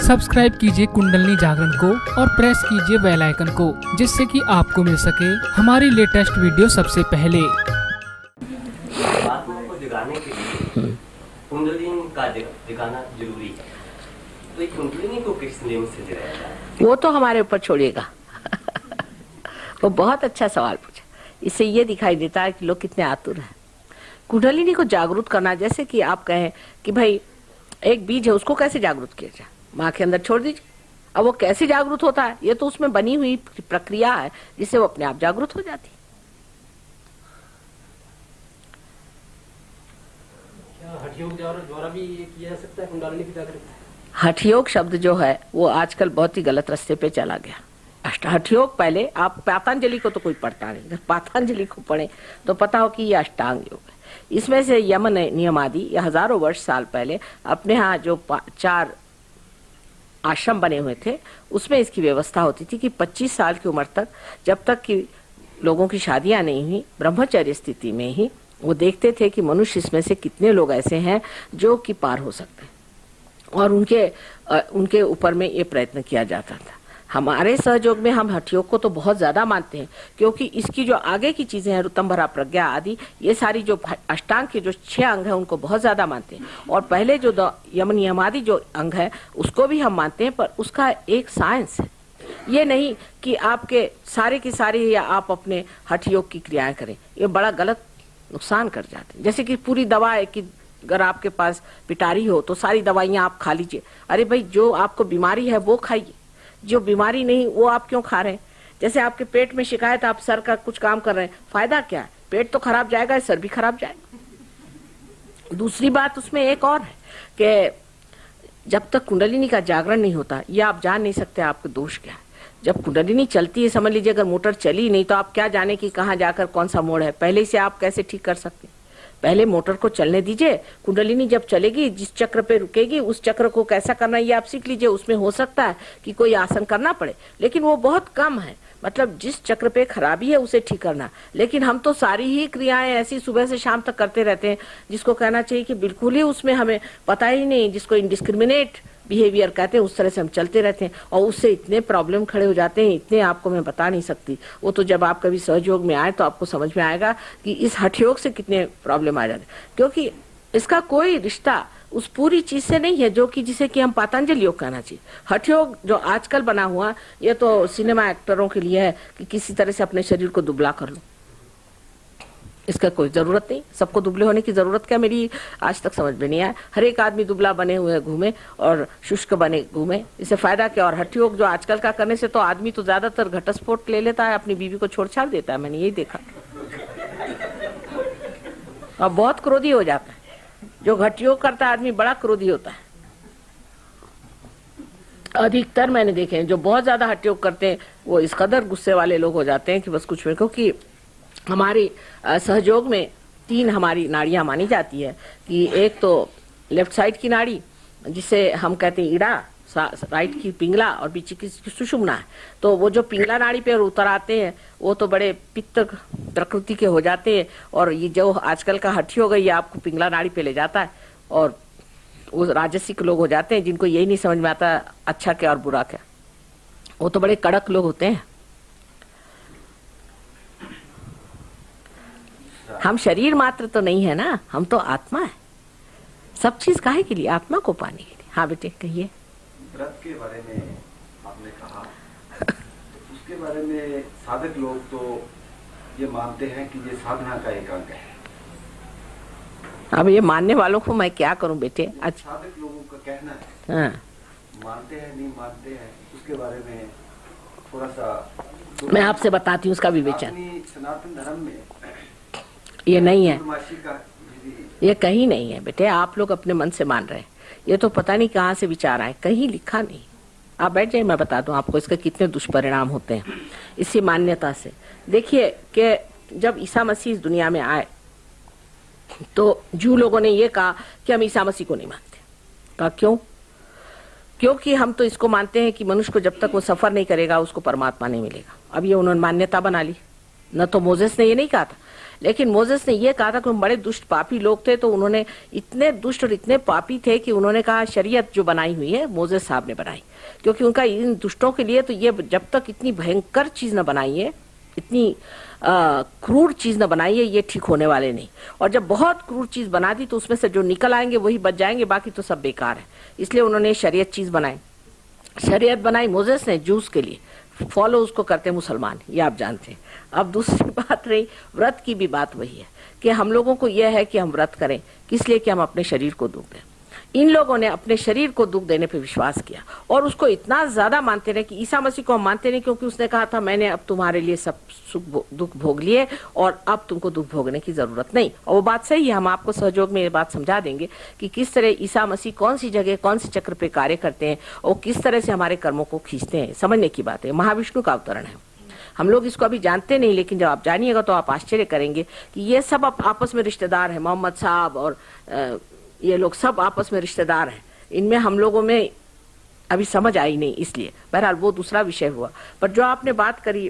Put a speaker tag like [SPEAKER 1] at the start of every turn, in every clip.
[SPEAKER 1] Subscribe कीजिए कुंडलिनी जागरण को और प्रेस कीजिए बेल आइकन को, जिससे कि आपको मिल सके हमारी लेटेस्ट वीडियो सबसे पहले।
[SPEAKER 2] आत्मा को जगाने के लिए कुंडलिनी का जगाना जरूरी है। तो ये कुंडलिनी को किस नियम से जगाया जाए?
[SPEAKER 3] वो तो हमारे ऊपर छोड़िएगा। वो बहुत अच्छा सवाल पूछा। इससे ये दिखाई देता है कि लोग कितने आतुर हैं। कुंडलिनी को जागरूक करना, जैसे कि आप कहें कि भाई एक बीज है, उसको कैसे जागरूक किया जाए? माँ के अंदर छोड़ दीजिए। अब वो कैसे जागरूक होता है? ये तो उसमें बनी हुई प्रक्रिया है जिससे वो अपने आप जागरूक हो जाती है।
[SPEAKER 4] हठयोग द्वारा भी ये किया जा सकता है कुंडलिनी की जागृति?
[SPEAKER 3] हठयोग शब्द जो है वो आजकल बहुत ही गलत रास्ते पे चला गया। हठयोग पहले आप पतंजलि को तो कोई पढ़ता नहीं, अगर पतंजलि को पढ़े तो पता हो कि ये अष्टांग योग है। इसमें से यम नियम आदि ये हजारों वर्ष साल पहले अपने यहाँ जो 4 आश्रम बने हुए थे, उसमें इसकी व्यवस्था होती थी कि 25 साल की उम्र तक, जब तक कि लोगों की शादियां नहीं हुई, ब्रह्मचर्य स्थिति में ही वो देखते थे कि मनुष्य इसमें से कितने लोग ऐसे हैं जो कि पार हो सकते हैं, और उनके ऊपर में ये प्रयत्न किया जाता था। हमारे सहयोग में हम हठयोग को तो बहुत ज्यादा मानते हैं, क्योंकि इसकी जो आगे की चीजें हैं, ऋतंभरा प्रज्ञा आदि, ये सारी जो अष्टांग के जो 6 अंग हैं उनको बहुत ज्यादा मानते हैं। और पहले जो यम नियम आदि जो अंग है उसको भी हम मानते हैं, पर उसका एक साइंस है। ये नहीं कि आपके सारे की सारी या आप अपने हठयोग की क्रियाएं करें, ये बड़ा गलत नुकसान कर जाते हैं। जैसे कि पूरी दवा है कि अगर आपके पास पिटारी हो तो सारी दवाइयां आप खा लीजिए। अरे भाई, जो आपको बीमारी है वो खाइए, जो बीमारी नहीं वो आप क्यों खा रहे हैं? जैसे आपके पेट में शिकायत, आप सर का कुछ काम कर रहे हैं, फायदा क्या है? पेट तो खराब जाएगा, सर भी खराब जाएगा। दूसरी बात उसमें एक और है कि जब तक कुंडलिनी का जागरण नहीं होता, ये आप जान नहीं सकते आपका दोष क्या है। जब कुंडलिनी चलती है, समझ लीजिए अगर मोटर चली नहीं तो आप क्या जाने कि कहाँ जाकर कौन सा मोड़ है, पहले से आप कैसे ठीक कर सकते हैं? पहले मोटर को चलने दीजिए। कुंडलिनी जब चलेगी, जिस चक्र पे रुकेगी उस चक्र को कैसा करना है ये आप सीख लीजिए। उसमें हो सकता है कि कोई आसन करना पड़े, लेकिन वो बहुत कम है। मतलब जिस चक्र पे खराबी है उसे ठीक करना। लेकिन हम तो सारी ही क्रियाएं ऐसी सुबह से शाम तक करते रहते हैं, जिसको कहना चाहिए कि बिल्कुल ही उसमें हमें पता ही नहीं, जिसको इनडिस्क्रिमिनेट बिहेवियर कहते हैं, उस तरह से हम चलते रहते हैं, और उससे इतने प्रॉब्लम खड़े हो जाते हैं, इतने आपको मैं बता नहीं सकती। वो तो जब आप कभी सहयोग में आए तो आपको समझ में आएगा कि इस हठयोग से कितने प्रॉब्लम आ जाते हैं, क्योंकि इसका कोई रिश्ता उस पूरी चीज से नहीं है जो कि जिसे कि हम पतंजलि योग कहना चाहिए। हठयोग जो आजकल बना हुआ, ये तो सिनेमा एक्टरों के लिए है कि किसी तरह से अपने शरीर को दुबला कर लो। इसका कोई जरूरत नहीं, सबको दुबले होने की जरूरत क्या, मेरी आज तक समझ में नहीं आया। हर एक आदमी दुबला बने हुए घूमे और शुष्क बने घूमे, इससे फायदा क्या? और हठयोग जो आजकल का करने से तो आदमी तो ज्यादातर घटस्फोट ले लेता है, अपनी बीवी को छोड़ छाड़ देता है, मैंने यही देखा। और बहुत क्रोधी हो जाता है। जो हठयोग करता है आदमी बड़ा क्रोधी होता है। अधिकतर मैंने देखे हैं जो बहुत ज्यादा हठयोग करते हैं, वो इस कदर गुस्से वाले लोग हो जाते हैं कि बस कुछ में। क्योंकि हमारी सहयोग में 3 हमारी नाड़ियां मानी जाती है कि एक तो लेफ्ट साइड की नाड़ी, जिसे हम कहते हैं ईड़ा, राइट की पिंगला, और बीच की सुषुम्ना है। तो वो जो पिंगला नाड़ी पे उतर आते हैं वो तो बड़े पित्त प्रकृति के हो जाते हैं, और ये जो आजकल का हठयोग है ये आपको पिंगला नाड़ी पे ले जाता है, और वो राजसिक लोग हो जाते हैं जिनको यही नहीं समझ में आता अच्छा क्या और बुरा क्या। वो तो बड़े कड़क लोग होते हैं। हम शरीर मात्र तो नहीं है ना, हम तो आत्मा है। सब चीज काहे के लिए? आत्मा को पाने के लिए। हाँ बेटे कहिए।
[SPEAKER 5] व्रत के बारे में आपने कहा, तो उसके बारे में साधक लोग तो ये मानते हैं कि ये साधना का एक अंग है।
[SPEAKER 3] अब ये मानने वालों को मैं क्या करूं बेटे? अच्छा,
[SPEAKER 5] साधक लोगों का कहना है।
[SPEAKER 3] हाँ।
[SPEAKER 5] मानते हैं नहीं मानते हैं उसके बारे में थोड़ा सा
[SPEAKER 3] मैं आपसे बताती हूँ उसका विवेचन।
[SPEAKER 5] सनातन धर्म में
[SPEAKER 3] ये नहीं है,
[SPEAKER 5] का
[SPEAKER 3] ये कहीं नहीं है बेटे। आप लोग अपने मन से मान रहे हैं, ये तो पता नहीं कहाँ से विचार आए, कहीं लिखा नहीं। आप बैठ जाइए, मैं बता दूं आपको इसके कितने दुष्परिणाम होते हैं इसी मान्यता से। देखिए कि जब ईसा मसीह इस दुनिया में आए तो जू लोगों ने ये कहा कि हम ईसा मसीह को नहीं मानते। कहा क्यों? क्योंकि हम तो इसको मानते हैं कि मनुष्य को जब तक वो सफर नहीं करेगा उसको परमात्मा नहीं मिलेगा। अब ये उन्होंने मान्यता बना ली। न तो मोजेस ने ये नहीं कहा था, लेकिन मोजेस ने ये कहा था कि बड़े दुष्ट पापी लोग थे, तो उन्होंने इतने दुष्ट और इतने पापी थे कि उन्होंने कहा शरीयत जो बनाई हुई है मोजेस साहब ने बनाई, क्योंकि उनका इन दुष्टों के लिए तो ये जब तक इतनी भयंकर चीज न बनाई है, इतनी क्रूर चीज न बनाई है, ये ठीक होने वाले नहीं। और जब बहुत क्रूर चीज बना दी तो उसमें से जो निकल आएंगे वही बच जाएंगे, बाकी तो सब बेकार है। इसलिए उन्होंने शरीयत चीज बनाई। शरीयत बनाई मोजेस ने जूस के लिए, फॉलो उसको करते मुसलमान, ये आप जानते हैं। अब दूसरी बात रही व्रत की, भी बात वही है कि हम लोगों को यह है कि हम व्रत करें, किस लिए कि हम अपने शरीर को दुख दें। इन लोगों ने अपने शरीर को दुख देने पे विश्वास किया और उसको इतना ज्यादा मानते रहे कि ईसा मसीह को हम मानते नहीं, क्योंकि उसने कहा था मैंने अब तुम्हारे लिए सब सुख दुख भोग लिए और अब तुमको दुख भोगने की जरूरत नहीं। और वो बात सही है, हम आपको सहयोग में ये बात समझा देंगे कि किस तरह ईसा मसीह कौन सी जगह कौन सी चक्र पे कार्य करते हैं और किस तरह से हमारे कर्मों को खींचते हैं। समझने की बात है, महाविष्णु का अवतरण है। हम लोग इसको अभी जानते नहीं, लेकिन जब आप जानिएगा तो आप आश्चर्य करेंगे कि ये सब आपस में रिश्तेदार हैं। मोहम्मद साहब और ये लोग सब आपस में रिश्तेदार हैं। इनमें हम लोगों में अभी समझ आई नहीं, इसलिए बहरहाल वो दूसरा विषय हुआ। पर जो आपने बात करी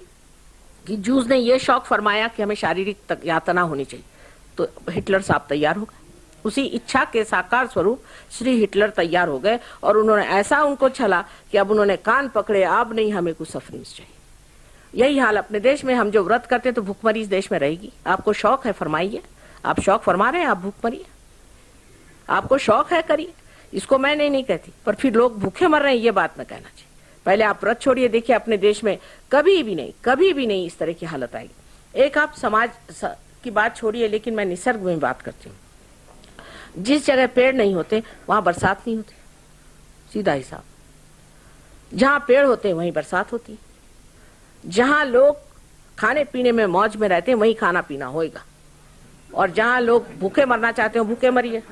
[SPEAKER 3] कि जूस ने ये शौक फरमाया कि हमें शारीरिक यातना होनी चाहिए, तो हिटलर साहब तैयार हो गए। उसी इच्छा के साकार स्वरूप श्री हिटलर तैयार हो गए और उन्होंने ऐसा उनको छला कि अब उन्होंने कान पकड़े, अब नहीं हमें कुछ सफरिंग चाहिए। यही हाल अपने देश में, हम जो व्रत करते हैं तो भूखमरी इस देश में रहेगी। आपको शौक है, फरमाइए। आप शौक फरमा रहे हैं, आप भूखमरिए। आपको शौक है, करिए। इसको मैं नहीं कहती, पर फिर लोग भूखे मर रहे हैं, ये बात न कहना चाहिए। पहले आप व्रत छोड़िए, देखिए अपने देश में कभी भी नहीं इस तरह की हालत आएगी। एक आप समाज की बात छोड़िए, लेकिन मैं निसर्ग में बात करती हूँ। जिस जगह पेड़ नहीं होते वहां बरसात नहीं होती, सीधा हिसाब। जहां पेड़ होते हैं वहीं बरसात होती है। जहां लोग खाने पीने में मौज में रहते हैं वहीं खाना पीना होएगा, और जहां लोग भूखे मरना चाहते हो भूखे मरिए।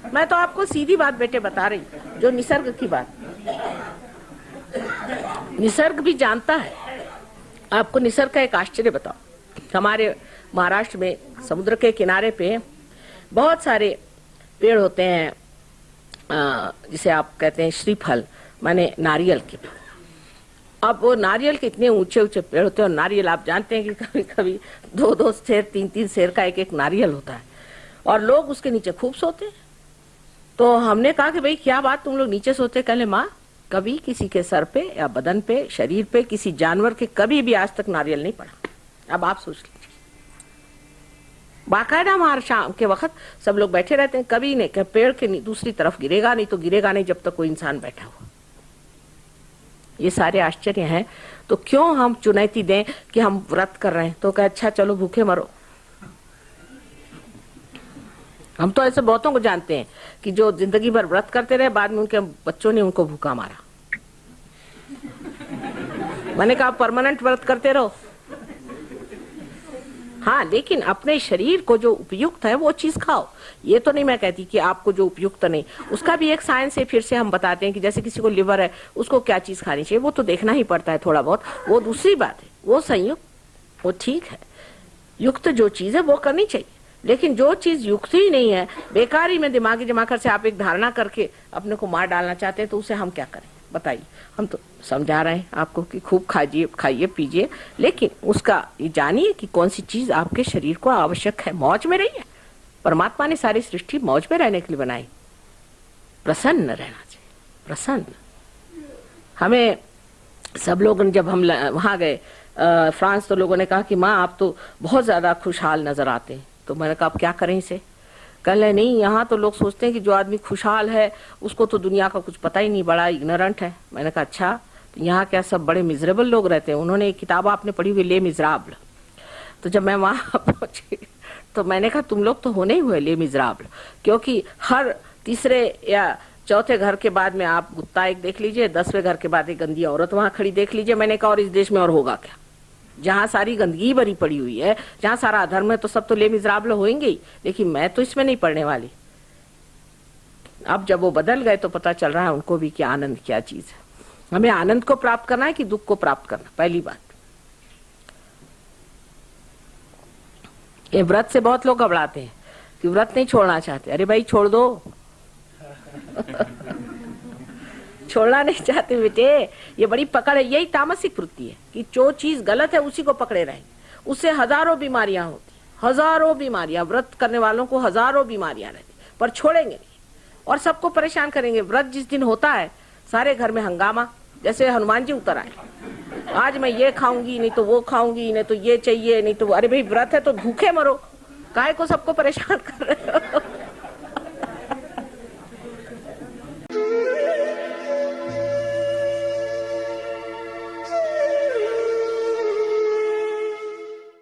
[SPEAKER 3] मैं तो आपको सीधी बात बेटे बता रही, जो निसर्ग की बात। निसर्ग भी जानता है। आपको निसर्ग का एक आश्चर्य बताओ, हमारे महाराष्ट्र में समुद्र के किनारे पे बहुत सारे पेड़ होते हैं, जिसे आप कहते हैं श्रीफल, माने नारियल के। अब वो नारियल के इतने ऊंचे ऊंचे पेड़ होते हैं, और नारियल आप जानते हैं कि कभी कभी 2-2 शेर 3-3 शेर का एक नारियल होता है, और लोग उसके नीचे खूब सोते हैं। तो हमने कहा कि भाई क्या बात, तुम लोग नीचे सोते? कहले माँ, कभी किसी के सर पे या बदन पे, शरीर पे, किसी जानवर के कभी भी आज तक नारियल नहीं पड़ा। अब आप सोच लीजिए, बाकायदा हमारे शाम के वक्त सब लोग बैठे रहते हैं, कभी नहीं पेड़ के दूसरी तरफ गिरेगा नहीं, तो गिरेगा नहीं जब तक कोई इंसान बैठा हुआ। ये सारे आश्चर्य हैं। तो क्यों हम चुनौती दें कि हम व्रत कर रहे हैं, तो कहे अच्छा चलो भूखे मरो। हम तो ऐसे बहुतों को जानते हैं कि जो जिंदगी भर व्रत करते रहे, बाद में उनके बच्चों ने उनको भूखा मारा। मैंने कहा परमानेंट व्रत करते रहो, हाँ, लेकिन अपने शरीर को जो उपयुक्त है वो चीज खाओ। ये तो नहीं मैं कहती कि आपको जो उपयुक्त नहीं, उसका भी एक साइंस है। फिर से हम बताते हैं कि जैसे किसी को लिवर है, उसको क्या चीज खानी चाहिए, वो तो देखना ही पड़ता है थोड़ा बहुत, वो दूसरी बात है, वो संयुक्त, वो ठीक है। युक्त जो चीज है वो करनी चाहिए, लेकिन जो चीज युक्त ही नहीं है, बेकारी में दिमागी जमाकर से आप एक धारणा करके अपने को मार डालना चाहते हैं, तो उसे हम क्या करें बताइए। हम तो समझा रहे हैं आपको कि खूब खाइए पीजिए, लेकिन उसका ये जानिए कि कौन सी चीज आपके शरीर को आवश्यक है। मौज में रहिए। परमात्मा ने सारी सृष्टि मौज में रहने के लिए बनाई, प्रसन्न रहना चाहिए, प्रसन्न। हमें सब लोग जब हम वहां गए फ्रांस, तो लोगों ने कहा कि माँ आप तो बहुत ज्यादा खुशहाल नजर आते हैं। तो मैंने कहा अब क्या करें इसे? कहले नहीं, यहाँ तो लोग सोचते हैं कि जो आदमी खुशहाल है उसको तो दुनिया का कुछ पता ही नहीं, बड़ा इग्नोरेंट है। मैंने कहा अच्छा, तो यहाँ क्या सब बड़े मिजरेबल लोग रहते हैं? उन्होंने एक किताब आपने पढ़ी हुई, ले मिजराबल। तो जब मैं वहां पहुंची तो मैंने कहा तुम लोग तो होने ही हुए ले मिजराबल, क्योंकि हर तीसरे या चौथे घर के बाद में आप कुत्ता एक देख लीजिए, 10वें घर के बाद एक गंदी औरत वहां खड़ी देख लीजिए। मैंने कहा और इस देश में और होगा क्या? जहां सारी गंदगी भरी पड़ी हुई है, जहां सारा अधर्म है, तो सब तो ले मिजराबल होंगे ही, लेकिन मैं तो इसमें नहीं पड़ने वाली। अब जब वो बदल गए तो पता चल रहा है उनको भी कि आनंद क्या चीज है। हमें आनंद को प्राप्त करना है कि दुख को प्राप्त करना, पहली बात। ये व्रत से बहुत लोग घबराते हैं कि व्रत नहीं छोड़ना चाहते। अरे भाई छोड़ दो। छोड़ना नहीं चाहते बेटे, ये बड़ी पकड़ है। यही तामसिक वृत्ति है कि जो चीज गलत है उसी को पकड़े रहेंगे। उससे हजारों बीमारियां होती, हजारों बीमारियां, व्रत करने वालों को हजारों बीमारियां रहती, पर छोड़ेंगे नहीं और सबको परेशान करेंगे। व्रत जिस दिन होता है सारे घर में हंगामा, जैसे हनुमान जी उतर आए, आज मैं ये खाऊंगी, नहीं तो वो खाऊंगी, नहीं तो ये चाहिए, नहीं तो अरे भाई व्रत है तो भूखे मरो, काहे को सबको परेशान कर रहे हो।